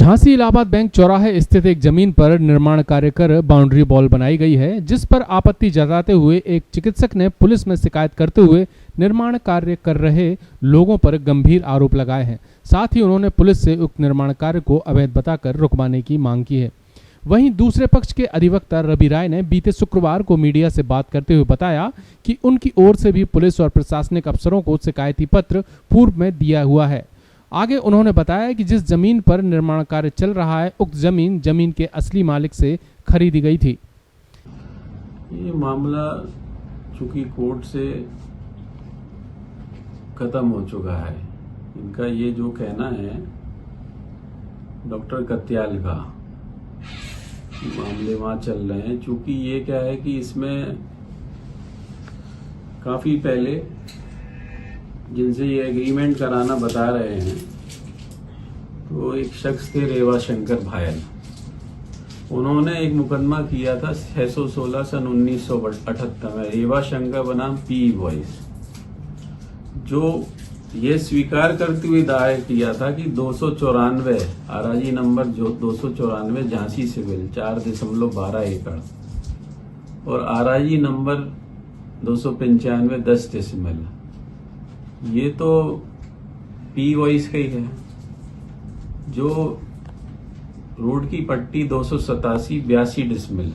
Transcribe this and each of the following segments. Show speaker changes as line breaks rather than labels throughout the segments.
Jhansi Allahabad bank चौराहे स्थित एक जमीन पर निर्माण कार्य कर बाउंड्री वॉल बनाई गई है, जिस पर आपत्ति जताते हुए एक चिकित्सक ने पुलिस में शिकायत करते हुए निर्माण कार्य कर रहे लोगों पर गंभीर आरोप लगाए हैं। साथ ही उन्होंने पुलिस से उक्त निर्माण कार्य को अवैध बताकर रुकवाने की मांग की है। वहीं दूसरे पक्ष के अधिवक्ता रवि राय ने बीते शुक्रवार को मीडिया से बात करते हुए बताया कि उनकी ओर से भी पुलिस और प्रशासनिक अफसरों को शिकायती पत्र पूर्व में दिया हुआ है। आगे उन्होंने बताया कि जिस जमीन पर निर्माण कार्य चल रहा है, उक्त जमीन के असली मालिक से खरीदी गई थी।
ये मामला चूंकि कोर्ट से खत्म हो चुका है, इनका ये जो कहना है डॉक्टर कत्याल का, मामले वहां चल रहे हैं। चूंकि ये क्या है कि इसमें काफी पहले जिनसे ये एग्रीमेंट कराना बता रहे हैं, तो एक शख्स थे रेवा शंकर भायल। उन्होंने एक मुकदमा किया था 616 सन 1978 में रेवा शंकर बनाम पी वॉइस, जो ये स्वीकार करते हुए दायर किया था कि 294 आरआई नंबर जो 294 झांसी सिविल 4.12 एकड़ और आरआई नंबर 295 10 डेसिमल, ये तो पी वॉइस का ही है। जो रोड की पट्टी 287 82 डिसमिल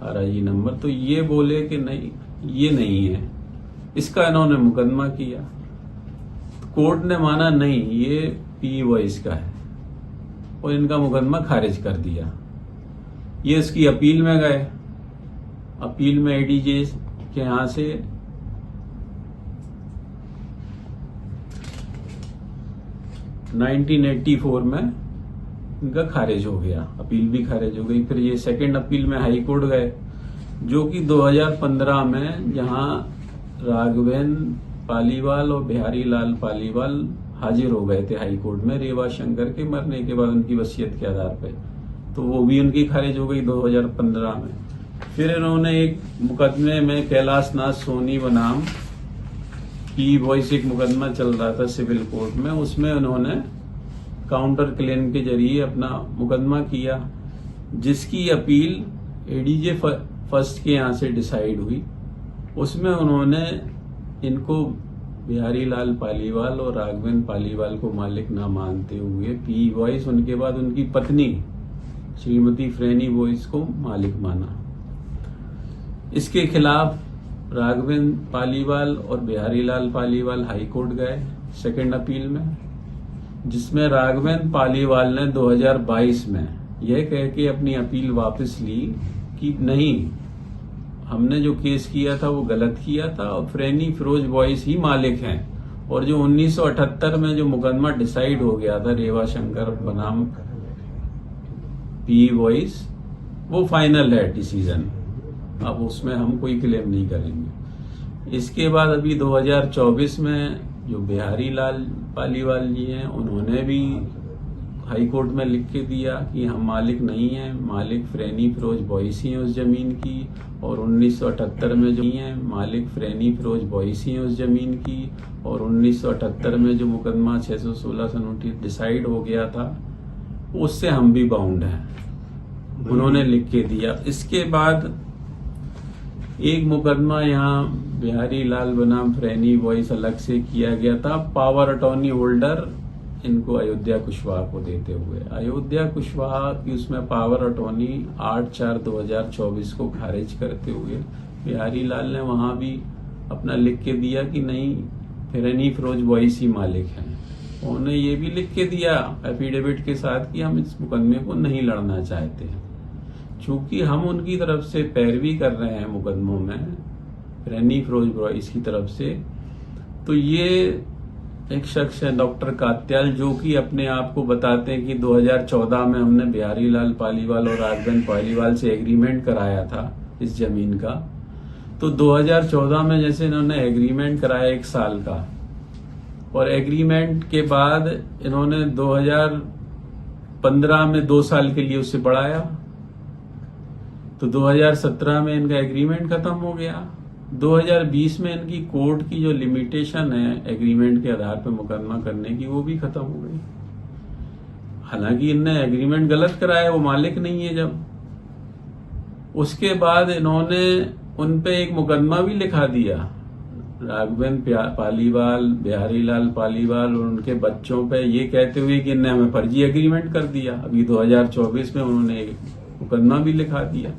आरआई नंबर, तो ये बोले कि नहीं, ये नहीं है, इसका इन्होंने मुकदमा किया। तो कोर्ट ने माना नहीं, ये पी वॉइस का है और इनका मुकदमा खारिज कर दिया। ये इसकी अपील में गए। अपील में एडीजे के यहां से (1984) में इनका खारिज हो गया, अपील भी खारिज हो गई। फिर ये सेकंड अपील में हाई कोर्ट गए, जो कि 2015 में जहां राघवेंद्र पालीवाल और बिहारी लाल पालीवाल हाजिर हो गए थे हाई कोर्ट में रेवा शंकर के मरने के बाद उनकी वसीयत के आधार पे, तो वो भी उनकी खारिज हो गई 2015 में। फिर इन्होंने एक मुकदमे में कैलाश नाथ सोनी बनाम पी वॉइस एक मुकदमा चल रहा था सिविल कोर्ट में, उसमें उन्होंने काउंटर क्लेम के जरिए अपना मुकदमा किया, जिसकी अपील एडीजे फर्स्ट के यहाँ से डिसाइड हुई। उसमें उन्होंने इनको बिहारी लाल पालीवाल और राघवेंद्र पालीवाल को मालिक ना मानते हुए पी वॉइस, उनके बाद उनकी पत्नी श्रीमती फ्रेनी वॉइस को मालिक माना। इसके खिलाफ राघवेंद्र पालीवाल और बिहारी लाल पालीवाल हाई कोर्ट गए सेकंड अपील में, जिसमें राघवेंद्र पालीवाल ने 2022 में यह कह के अपनी अपील वापस ली कि नहीं, हमने जो केस किया था वो गलत किया था और फ्रेनी फिरोज वॉइस ही मालिक हैं, और जो 1978 में जो मुकदमा डिसाइड हो गया था रेवा शंकर बनाम पी वॉइस, वो फाइनल है डिसीजन, अब उसमें हम कोई क्लेम नहीं करेंगे। इसके बाद अभी 2024 में जो बिहारी लाल पालीवाल जी हैं, उन्होंने भी हाई कोर्ट में लिख के दिया कि हम मालिक नहीं हैं, मालिक फ्रेनी फिरोज वॉइस ही हैं उस जमीन की, और 1978 में जो है मालिक फ्रेनी फिरोज वॉइस ही हैं उस जमीन की, और 1978 में जो मुकदमा 616 सन डिसाइड हो गया था उससे हम भी बाउंड हैं, उन्होंने लिख के दिया। इसके बाद एक मुकदमा यहाँ बिहारी लाल बनाम फ्रेनी वॉइस अलग से किया गया था, पावर अटॉर्नी होल्डर इनको अयोध्या कुशवाहा को देते हुए। अयोध्या कुशवाहा की उसमें पावर अटॉर्नी 8/4/2024 को खारिज करते हुए बिहारी लाल ने वहां भी अपना लिख के दिया कि नहीं, फ्रेनी फिरोज वॉइस ही मालिक हैं। उन्होंने ये भी लिख के दिया एफिडेविट के साथ कि हम इस मुकदमे को नहीं लड़ना चाहते हैं। चूंकि हम उनकी तरफ से पैरवी कर रहे हैं मुकदमों में फ्रेनी फिरोज वॉइस की तरफ से, तो ये एक शख्स है डॉक्टर कात्याल, जो कि अपने आप को बताते हैं कि 2014 में हमने बिहारी लाल पालीवाल और राघवेंद्र पालीवाल से एग्रीमेंट कराया था इस जमीन का। तो 2014 में जैसे इन्होंने एग्रीमेंट कराया 1 साल का, और एग्रीमेंट के बाद इन्होंने 2015 में 2 साल के लिए उसे बढ़ाया, तो 2017 में इनका एग्रीमेंट खत्म हो गया। 2020 में इनकी कोर्ट की जो लिमिटेशन है एग्रीमेंट के आधार पर मुकदमा करने की, वो भी खत्म हो गई। हालांकि इनने एग्रीमेंट गलत कराया, वो मालिक नहीं है जब। उसके बाद इन्होंने उन पे एक मुकदमा भी लिखा दिया, राघवेंद्र पालीवाल, बिहारी लाल पालीवाल और उनके बच्चों पे, ये कहते हुए कि इनने हमें फर्जी एग्रीमेंट कर दिया। अभी 2024 में उन्होंने एक मुकदमा भी लिखा दिया।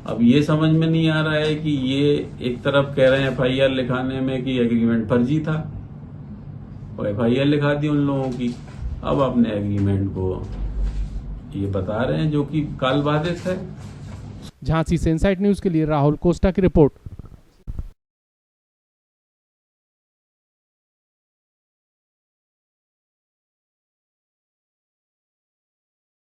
अब ये समझ में नहीं आ रहा है कि ये एक तरफ कह रहे हैं FIR लिखाने में कि एग्रीमेंट फर्जी था और FIR लिखा दी उन लोगों की, अब अपने एग्रीमेंट को ये बता रहे हैं जो कि काल बाधित है।
झांसी से इनसाइट न्यूज के लिए राहुल कोस्टा की रिपोर्ट।